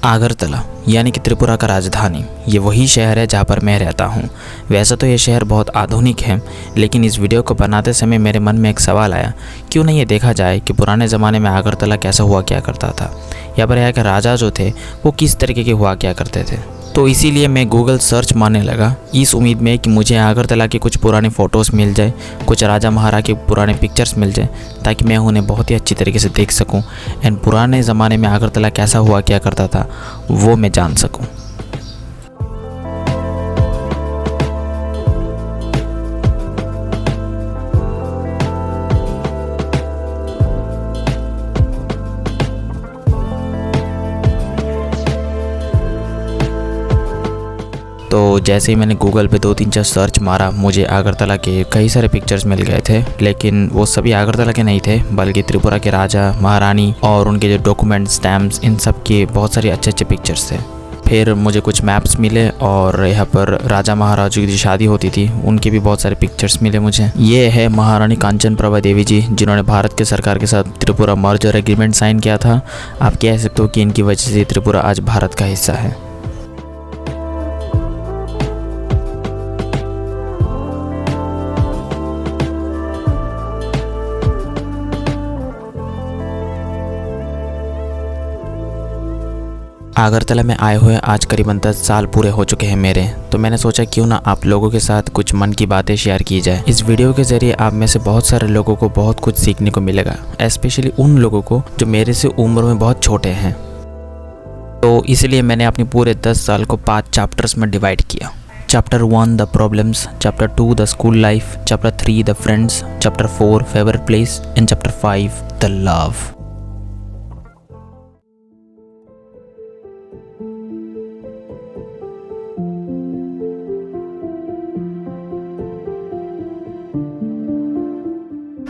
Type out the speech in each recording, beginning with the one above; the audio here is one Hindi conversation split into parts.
आगरतला यानी कि त्रिपुरा का राजधानी, ये वही शहर है जहाँ पर मैं रहता हूँ। वैसे तो ये शहर बहुत आधुनिक है, लेकिन इस वीडियो को बनाते समय मेरे मन में एक सवाल आया, क्यों नहीं ये देखा जाए कि पुराने ज़माने में आगरतला कैसा हुआ क्या करता था, या पर यहाँ के राजा जो थे वो किस तरीके के हुआ क्या करते थे। तो इसीलिए मैं गूगल सर्च मारने लगा, इस उम्मीद में कि मुझे आगरतला की कुछ पुरानी फ़ोटोज़ मिल जाए, कुछ राजा महाराजा के पुराने पिक्चर्स मिल जाए, ताकि मैं उन्हें बहुत ही अच्छी तरीके से देख सकूं एंड पुराने ज़माने में आगरतला कैसा हुआ क्या करता था वो मैं जान सकूं। तो जैसे ही मैंने गूगल पे 2-3 सर्च मारा, मुझे आगरतला के कई सारे पिक्चर्स मिल गए थे, लेकिन वो सभी आगरतला के नहीं थे, बल्कि त्रिपुरा के राजा महारानी और उनके जो डॉक्यूमेंट स्टैम्प्स, इन सब के बहुत सारे अच्छे अच्छे पिक्चर्स थे। फिर मुझे कुछ मैप्स मिले और यहाँ पर राजा महाराजों की जो शादी होती थी उनके भी बहुत सारे पिक्चर्स मिले मुझे। ये है महारानी कांचन प्रभा देवी जी, जिन्होंने भारत के सरकार के साथ त्रिपुरा मर्जर एग्रीमेंट साइन किया था। आप कह सकते हो कि इनकी वजह से त्रिपुरा आज भारत का हिस्सा है। आगरतला में आए हुए आज करीबन 10 साल पूरे हो चुके हैं मेरे, तो मैंने सोचा क्यों ना आप लोगों के साथ कुछ मन की बातें शेयर की जाए। इस वीडियो के ज़रिए आप में से बहुत सारे लोगों को बहुत कुछ सीखने को मिलेगा, स्पेशली उन लोगों को जो मेरे से उम्र में बहुत छोटे हैं। तो इसलिए मैंने अपने पूरे 10 साल को 5 चैप्टर्स में डिवाइड किया। Chapter 1 the problems, chapter 2 the school life, chapter 3 the friends, chapter 4 favourite place and chapter 5 the love.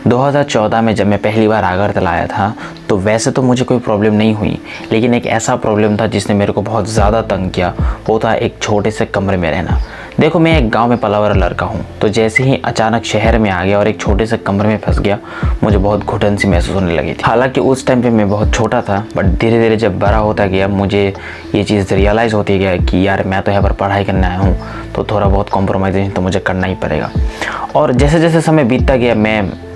दो 2014 में जब मैं पहली बार आगरतला आया था, तो वैसे तो मुझे कोई प्रॉब्लम नहीं हुई, लेकिन एक ऐसा प्रॉब्लम था जिसने मेरे को बहुत ज़्यादा तंग किया। वो था एक छोटे से कमरे में रहना। देखो, मैं एक गांव में पला हुआ लड़का हूँ, तो जैसे ही अचानक शहर में आ गया और एक छोटे से कमरे में फंस गया, मुझे बहुत घुटन सी महसूस होने लगी थी। हालांकि उस टाइम पे मैं बहुत छोटा था, बट धीरे धीरे जब बड़ा होता गया मुझे ये चीज़ रियलाइज़ होती गया कि यार मैं तो यहाँ पर पढ़ाई करने आया हूँ, तो थोड़ा बहुत कॉम्प्रोमाइजेशन तो मुझे करना ही पड़ेगा। और जैसे जैसे समय बीतता गया मैं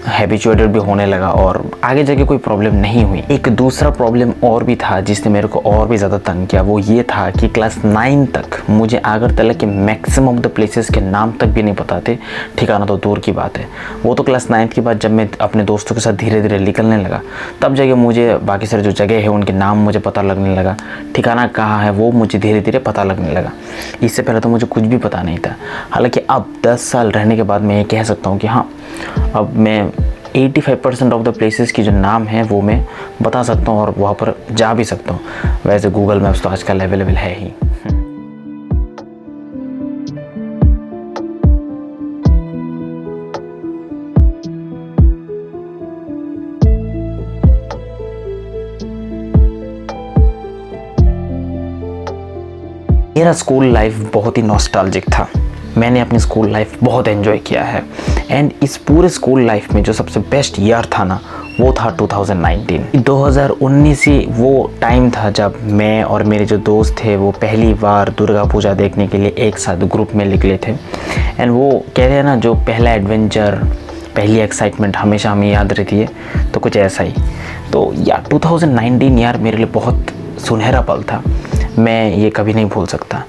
हैबिचुएटेड भी होने लगा और आगे जाके कोई प्रॉब्लम नहीं हुई। एक दूसरा प्रॉब्लम और भी था जिसने मेरे को और भी ज़्यादा तंग किया। वो ये था कि क्लास 9 तक मुझे आगरतला के मैक्सिमम द प्लेसेस के नाम तक भी नहीं पता थे, ठिकाना तो दूर की बात है। वो तो क्लास 9 के बाद जब मैं अपने दोस्तों के साथ धीरे धीरे निकलने लगा, तब जाके मुझे बाकी सारे जो जगह है उनके नाम मुझे पता लगने लगा, ठिकाना कहाँ है वो मुझे धीरे धीरे पता लगने लगा। इससे पहले तो मुझे कुछ भी पता नहीं था। हालाँकि अब 10 साल रहने के बाद मैं ये कह सकता हूँ कि हाँ, अब मैं 85% ऑफ द प्लेसेस की जो नाम है वो मैं बता सकता हूँ और वहाँ पर जा भी सकता हूँ। वैसे गूगल मैप्स तो आजकल अवेलेबल है ही। मेरा स्कूल लाइफ बहुत ही नॉस्टैल्जिक था। मैंने अपनी स्कूल लाइफ बहुत एंजॉय किया है एंड इस पूरे स्कूल लाइफ में जो सबसे बेस्ट ईयर था ना, वो था 2019। 2019 ही वो टाइम था जब मैं और मेरे जो दोस्त थे वो पहली बार दुर्गा पूजा देखने के लिए एक साथ ग्रुप में निकले थे। एंड वो कहते हैं ना, जो पहला एडवेंचर, पहली एक्साइटमेंट हमेशा हमें याद रहती है, तो कुछ ऐसा ही। तो यार 2019 यार मेरे लिए बहुत सुनहरा पल था, मैं ये कभी नहीं भूल सकता।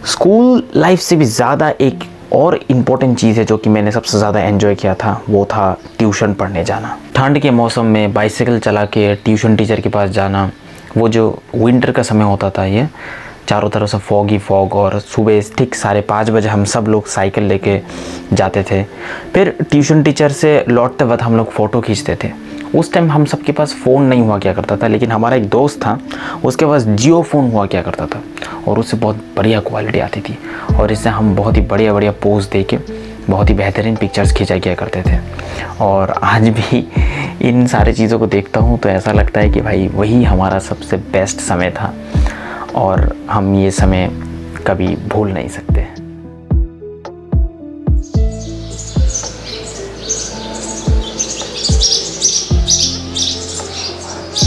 स्कूल लाइफ से भी ज़्यादा एक और इम्पोर्टेंट चीज़ है जो कि मैंने सबसे ज़्यादा एंजॉय किया था, वो था ट्यूशन पढ़ने जाना। ठंड के मौसम में बाइसाइकिल चला के ट्यूशन टीचर के पास जाना। वो जो विंटर का समय होता था, ये चारों तरफ से फॉग ही फॉग, और सुबह ठीक 5:30 बजे हम सब लोग साइकिल लेके जाते थे। फिर ट्यूशन टीचर से लौटते वक्त हम लोग फ़ोटो खींचते थे। उस टाइम हम सबके पास फ़ोन नहीं हुआ क्या करता था, लेकिन हमारा एक दोस्त था, उसके पास जियो फ़ोन हुआ क्या करता था और उससे बहुत बढ़िया क्वालिटी आती थी और इससे हम बहुत ही बढ़िया बढ़िया पोज दे के बहुत ही बेहतरीन पिक्चर्स खींचा किया करते थे। और आज भी इन सारी चीज़ों को देखता हूँ तो ऐसा लगता है कि भाई वही हमारा सबसे बेस्ट समय था और हम ये समय कभी भूल नहीं सकते।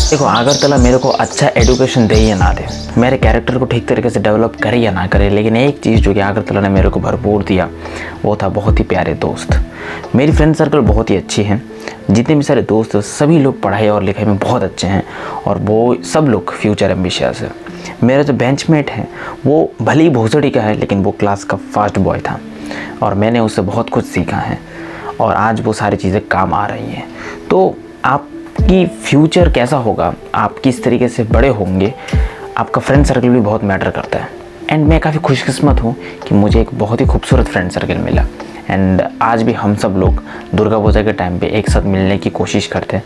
देखो, अगरतला मेरे को अच्छा एजुकेशन दे या ना दे, मेरे कैरेक्टर को ठीक तरीके से डेवलप करे या ना करे, लेकिन एक चीज़ जो कि अगरतला ने मेरे को भरपूर दिया वो था बहुत ही प्यारे दोस्त। मेरी फ्रेंड सर्कल बहुत ही अच्छी है, जितने भी सारे दोस्त हैं सभी लोग पढ़ाई और लिखाई में बहुत अच्छे हैं और वो सब लोग फ्यूचर एम्बिशियस है। मेरा जो बेंचमेट है वो भले ही भोसड़ी का है, लेकिन वो क्लास का फर्स्ट बॉय था और मैंने उससे बहुत कुछ सीखा है और आज वो सारी चीज़ें काम आ रही हैं। तो आपकी फ्यूचर कैसा होगा, आप किस तरीके से बड़े होंगे, आपका फ्रेंड सर्कल भी बहुत मैटर करता है। एंड मैं काफ़ी खुशकिस्मत हूँ कि मुझे एक बहुत ही खूबसूरत फ्रेंड सर्कल मिला। एंड आज भी हम सब लोग दुर्गा पूजा के टाइम पे एक साथ मिलने की कोशिश करते हैं।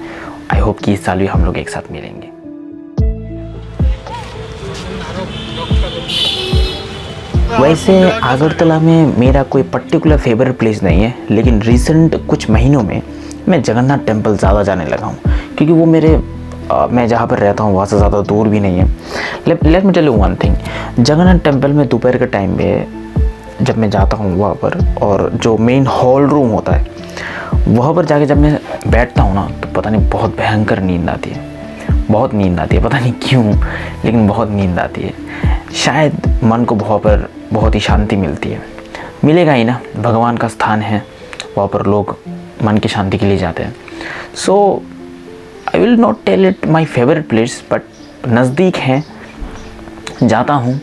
आई होप कि इस साल भी हम लोग एक साथ मिलेंगे। वैसे अगरतला में मेरा कोई पर्टिकुलर फेवरेट प्लेस नहीं है, लेकिन रिसेंट कुछ महीनों में मैं जगन्नाथ टेम्पल ज़्यादा जाने लगा हूँ, क्योंकि वो मैं जहाँ पर रहता हूँ वहाँ से ज़्यादा दूर भी नहीं है। Let me tell you one thing, Jagannath temple में दोपहर के टाइम पे जब मैं जाता हूँ वहाँ पर, और जो मेन हॉल रूम होता है वहाँ पर जाके जब मैं बैठता हूँ ना, तो पता नहीं बहुत भयंकर नींद आती है, बहुत नींद आती है, पता नहीं क्यों, लेकिन बहुत नींद आती है। शायद मन को वहाँ पर बहुत ही शांति मिलती है, मिलेगा ही ना, भगवान का स्थान है, वहाँ पर लोग मन की शांति के लिए जाते हैं। So I will not tell it my favourite place, but नज़दीक है, जाता हूँ,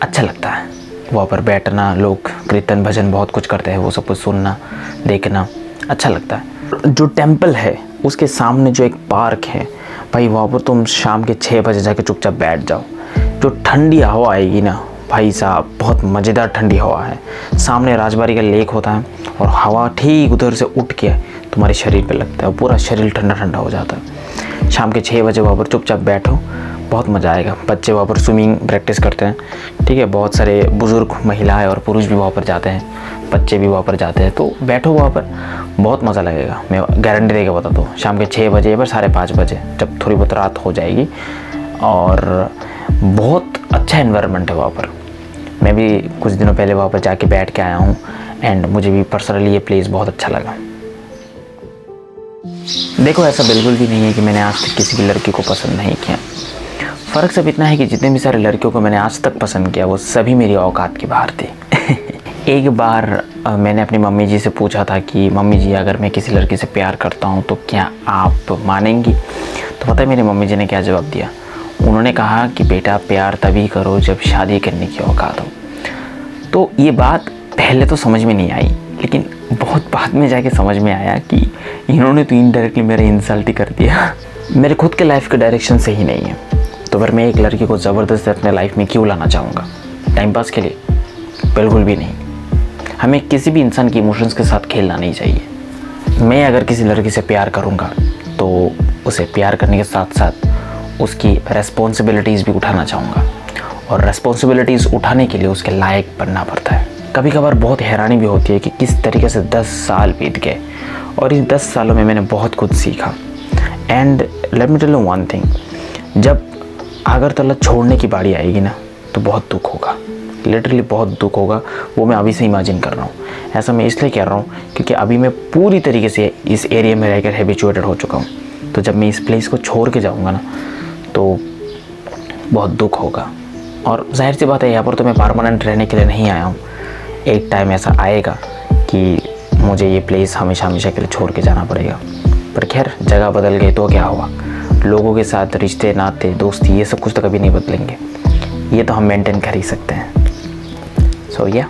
अच्छा लगता है वहाँ पर बैठना, लोग कीर्तन भजन बहुत कुछ करते हैं, वो सब कुछ सुनना देखना अच्छा लगता है। जो टेम्पल है उसके सामने जो एक पार्क है भाई, वहाँ पर तुम शाम के 6 बजे जाके चुपचाप बैठ जाओ, जो ठंडी हवा आएगी ना भाई साहब, बहुत मज़ेदार ठंडी हवा है। सामने राजबाड़ी का लेक होता है और हवा ठीक उधर से उठ के तुम्हारे शरीर पे लगता है, पूरा शरीर ठंडा ठंडा हो जाता है। शाम के 6 बजे वहाँ पर चुपचाप बैठो, बहुत मज़ा आएगा। बच्चे वहाँ पर स्विमिंग प्रैक्टिस करते हैं, ठीक है, बहुत सारे बुज़ुर्ग महिलाएं और पुरुष भी वहाँ पर जाते हैं, बच्चे भी वहाँ पर जाते हैं, तो बैठो वहाँ पर, बहुत मज़ा लगेगा। मैं गारंटी देकर बताता हूँ, शाम के 6 बजे या फिर 5:30 बजे जब थोड़ी बहुत रात हो जाएगी, और बहुत अच्छा एनवायरनमेंट है वहाँ पर। मैं भी कुछ दिनों पहले वहाँ पर जाके बैठ के आया हूँ एंड मुझे भी पर्सनली ये प्लेस बहुत अच्छा लगा। देखो, ऐसा बिल्कुल भी नहीं है कि मैंने आज तक किसी की लड़की को पसंद नहीं किया। फ़र्क सिर्फ इतना है कि जितने भी सारे लड़कियों को मैंने आज तक पसंद किया वो सभी मेरी औकात की बाहर थी। एक बार मैंने अपनी मम्मी जी से पूछा था कि मम्मी जी, अगर मैं किसी लड़की से प्यार करता हूँ तो क्या आप मानेंगी? तो पता है मेरी मम्मी जी ने क्या जवाब दिया? उन्होंने कहा कि बेटा, प्यार तभी करो जब शादी करने की औकात हो। तो ये बात पहले तो समझ में नहीं आई, लेकिन बहुत बाद में जाके समझ में आया कि इन्होंने तो इनडायरेक्टली मेरा इंसल्ट ही कर दिया। मेरे खुद के लाइफ का डायरेक्शन सही नहीं है, तो फिर मैं एक लड़की को ज़बरदस्ती अपने लाइफ में क्यों लाना चाहूँगा? टाइम पास के लिए? बिल्कुल भी नहीं। हमें किसी भी इंसान के इमोशंस के साथ खेलना नहीं चाहिए। मैं अगर किसी लड़की से प्यार करूँगा तो उसे प्यार करने के साथ साथ उसकी रेस्पॉन्सिबिलिटीज़ भी उठाना चाहूँगा, और रेस्पॉन्सिबिलिटीज़ उठाने के लिए उसके लायक बनना पड़ता है। कभी कभार बहुत हैरानी भी होती है कि किस तरीके से 10 साल बीत गए, और इन 10 सालों में मैंने बहुत कुछ सीखा। And let me tell you one thing, जब अगरतला छोड़ने की बारी आएगी ना, तो बहुत दुख होगा, लिटरली बहुत दुख होगा। वो मैं अभी से इमेजिन कर रहा हूँ। ऐसा मैं इसलिए कह रहा हूँ क्योंकि अभी मैं पूरी तरीके से इस एरिया में रहकर हैबिचुएटेड हो चुका हूँ। तो जब मैं इस प्लेस को छोड़ के जाऊँगा ना, तो बहुत दुख होगा। और जाहिर सी बात है, यहाँ पर तो मैं परमानेंट रहने के लिए नहीं आया हूँ। एक टाइम ऐसा आएगा कि मुझे ये प्लेस हमेशा हमेशा के लिए छोड़ के जाना पड़ेगा। पर खैर, जगह बदल गई तो क्या हुआ, लोगों के साथ रिश्ते, नाते, दोस्ती, ये सब कुछ तो कभी नहीं बदलेंगे। ये तो हम मेंटेन कर ही सकते हैं। सो या